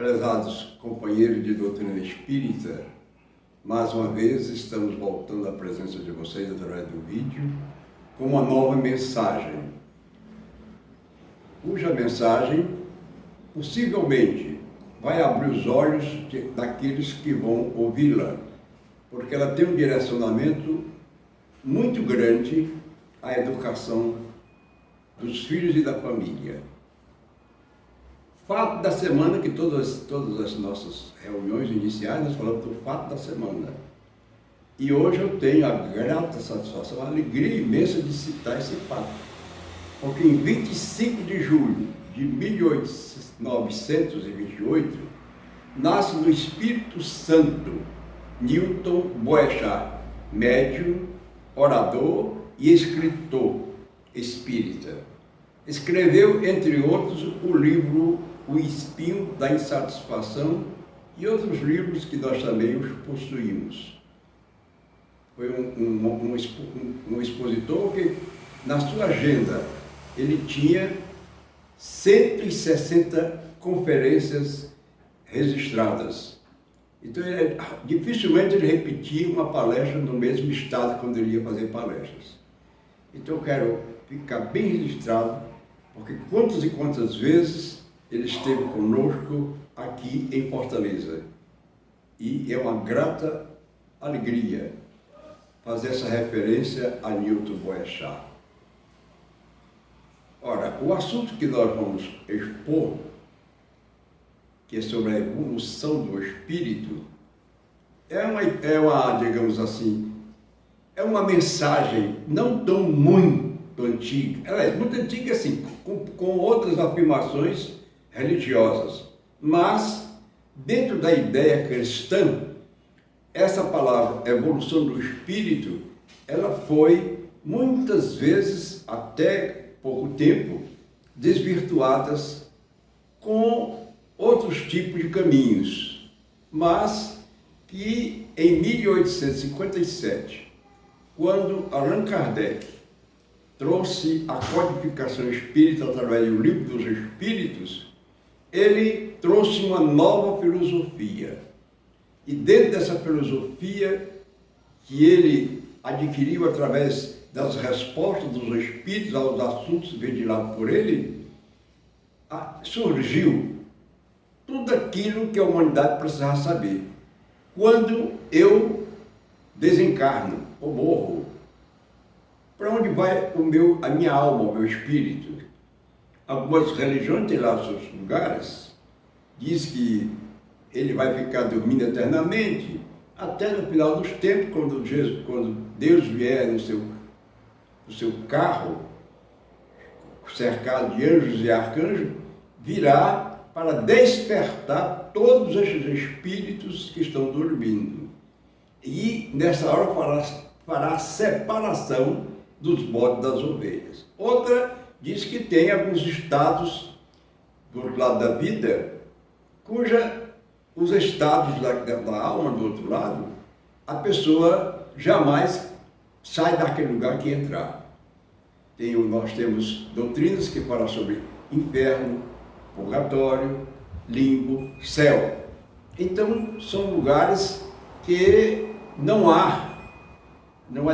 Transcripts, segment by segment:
Prezados companheiros de doutrina espírita, mais uma vez estamos voltando à presença de vocês através do vídeo com uma nova mensagem, cuja mensagem possivelmente vai abrir os olhos daqueles que vão ouvi-la, porque ela tem um direcionamento muito grande à educação dos filhos e da família. Fato da semana, que todas as nossas reuniões iniciais nós falamos do fato da semana. E hoje eu tenho a grata satisfação, a alegria imensa de citar esse fato. Porque em 25 de julho de 1928, nasce no Espírito Santo Newton Boechat, médium, orador e escritor espírita. Escreveu, entre outros, o livro O Espinho da Insatisfação e outros livros que nós também os possuímos. Foi um expositor que, na sua agenda, ele tinha 160 conferências registradas. Então, dificilmente ele repetia uma palestra no mesmo estado quando ele ia fazer palestras. Então, eu quero ficar bem registrado, porque quantas e quantas vezes ele esteve conosco aqui em Fortaleza. E é uma grata alegria fazer essa referência a Newton Boechat. Ora, o assunto que nós vamos expor, que é sobre a evolução do espírito, digamos assim, é uma mensagem não tão muito antiga, ela é muito antiga assim, com outras afirmações religiosas, mas dentro da ideia cristã, essa palavra evolução do espírito, ela foi muitas vezes, até pouco tempo, desvirtuadas com outros tipos de caminhos, mas que em 1857, quando Allan Kardec trouxe a codificação espírita através do Livro dos Espíritos, ele trouxe uma nova filosofia. E dentro dessa filosofia que ele adquiriu através das respostas dos Espíritos aos assuntos ventilados por ele, surgiu tudo aquilo que a humanidade precisava saber. Quando eu desencarno ou morro, para onde vai a minha alma, o meu espírito? Algumas religiões têm lá os seus lugares, diz que ele vai ficar dormindo eternamente, até no final dos tempos, quando Deus vier no seu carro, cercado de anjos e arcanjos, virá para despertar todos esses espíritos que estão dormindo. E nessa hora fará a separação dos bodes das ovelhas. Outra diz que tem alguns estados do outro lado da vida, os estados da alma do outro lado, a pessoa jamais sai daquele lugar que entrar. Nós temos doutrinas que falam sobre inferno, purgatório, limbo, céu. Então, são lugares que não há,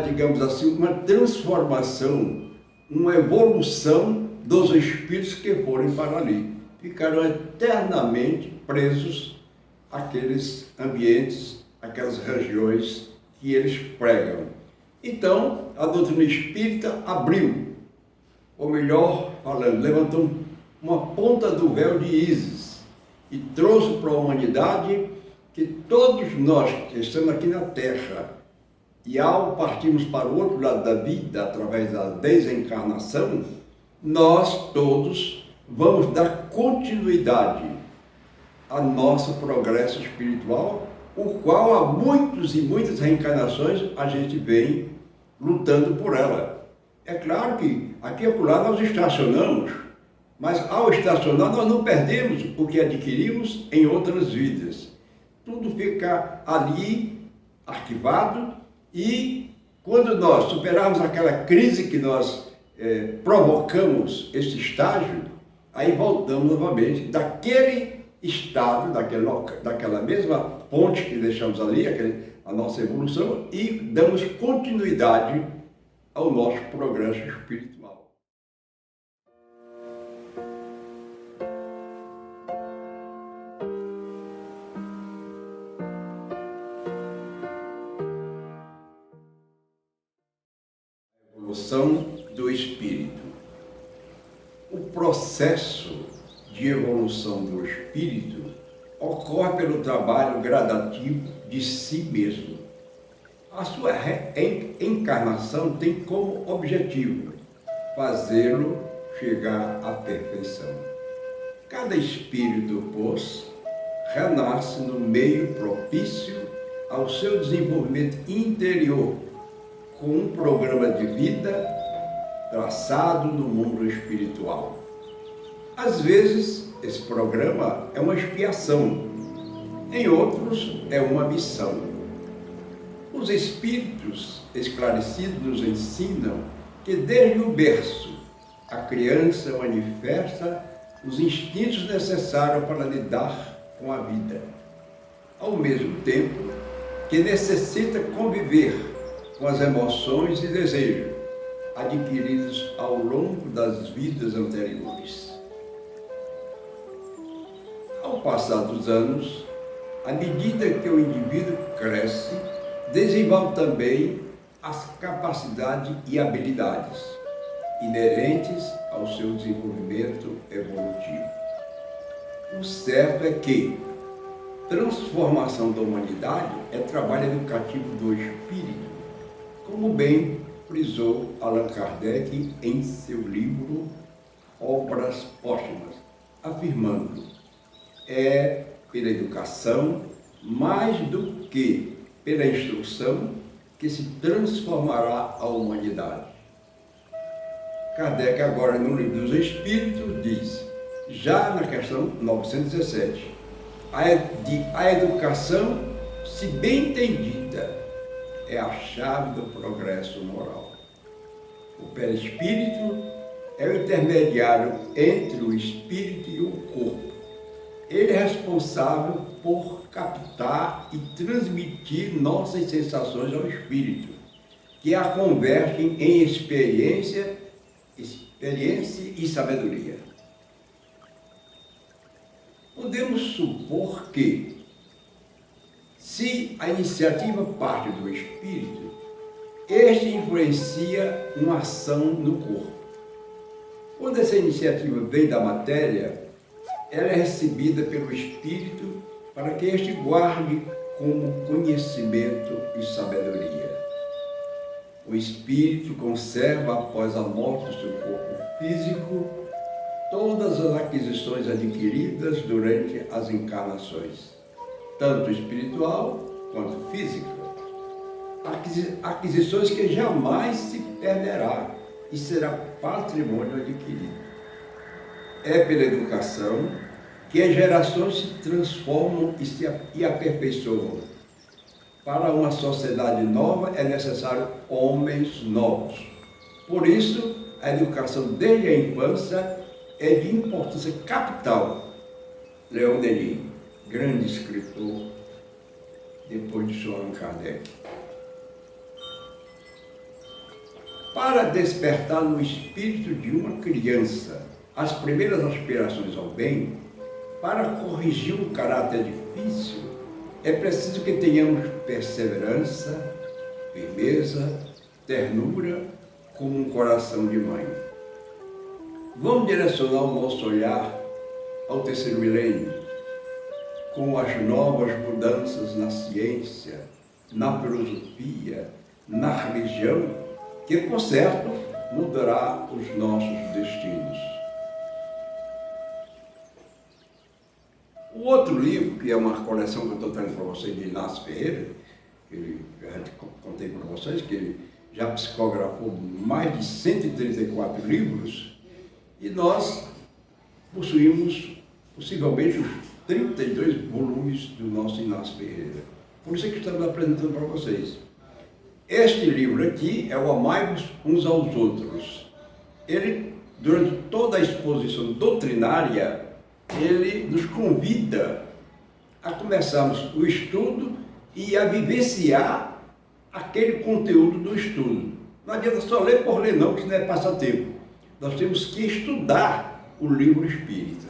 digamos assim, uma transformação, uma evolução dos espíritos que forem para ali. Ficarão eternamente presos àqueles ambientes, àquelas regiões que eles pregam. Então, a doutrina espírita abriu, ou melhor falando, levantou uma ponta do véu de Ísis e trouxe para a humanidade que todos nós que estamos aqui na Terra e ao partirmos para o outro lado da vida, através da desencarnação, nós todos vamos dar continuidade ao nosso progresso espiritual, o qual há muitos e muitas reencarnações a gente vem lutando por ela. É claro que aqui e acolá nós estacionamos, mas ao estacionar nós não perdemos o que adquirimos em outras vidas. Tudo fica ali arquivado e quando nós superarmos aquela crise que nós provocamos esse estágio, aí voltamos novamente daquele estado, daquela mesma ponte que deixamos ali, a nossa evolução, e damos continuidade ao nosso progresso espiritual. Evolução do espírito. O processo de evolução do espírito ocorre pelo trabalho gradativo de si mesmo. A sua encarnação tem como objetivo fazê-lo chegar à perfeição. Cada espírito, pois, renasce no meio propício ao seu desenvolvimento interior, com um programa de vida traçado no mundo espiritual. Às vezes, esse programa é uma expiação, em outros é uma missão. Os espíritos esclarecidos nos ensinam que desde o berço a criança manifesta os instintos necessários para lidar com a vida, ao mesmo tempo que necessita conviver com as emoções e desejos adquiridos ao longo das vidas anteriores. Ao passar dos anos, à medida que o indivíduo cresce, desenvolve também as capacidades e habilidades inerentes ao seu desenvolvimento evolutivo. O certo é que transformação da humanidade é trabalho educativo do espírito, como bem frisou Allan Kardec em seu livro Obras Póstumas, afirmando: é pela educação, mais do que pela instrução, que se transformará a humanidade. Kardec, agora no Livro dos Espíritos, diz, já na questão 917, a educação, se bem entendida, é a chave do progresso moral. O perispírito é o intermediário entre o espírito e o corpo. Ele é responsável por captar e transmitir nossas sensações ao espírito, que a convertem em experiência e sabedoria. Podemos supor que, se a iniciativa parte do espírito, este influencia uma ação no corpo. Quando essa iniciativa vem da matéria, ela é recebida pelo espírito para que este guarde como conhecimento e sabedoria. O espírito conserva, após a morte do seu corpo físico, todas as aquisições adquiridas durante as encarnações, tanto espiritual quanto física. Aquisições que jamais se perderá e será patrimônio adquirido. É pela educação que as gerações se transformam e aperfeiçoam. Para uma sociedade nova é necessário homens novos. Por isso, a educação desde a infância é de importância capital. Leon Denis, grande escritor, depois de Allan Kardec. Para despertar no espírito de uma criança as primeiras aspirações ao bem, para corrigir um caráter difícil, é preciso que tenhamos perseverança, firmeza, ternura, como um coração de mãe. Vamos direcionar o nosso olhar ao terceiro milênio, com as novas mudanças na ciência, na filosofia, na religião, que, por certo, mudará os nossos destinos. O outro livro, que é uma coleção que eu estou trazendo para vocês de Inácio Ferreira, que eu já contei para vocês, que ele já psicografou mais de 134 livros, e nós possuímos possivelmente os 32 volumes do nosso Inácio Ferreira. Por isso é que estamos apresentando para vocês. Este livro aqui é o Amai-vos uns aos outros. Ele, durante toda a exposição doutrinária, ele nos convida a começarmos o estudo e a vivenciar aquele conteúdo do estudo. Não adianta só ler por ler não, que isso não é passatempo. Nós temos que estudar o livro espírita.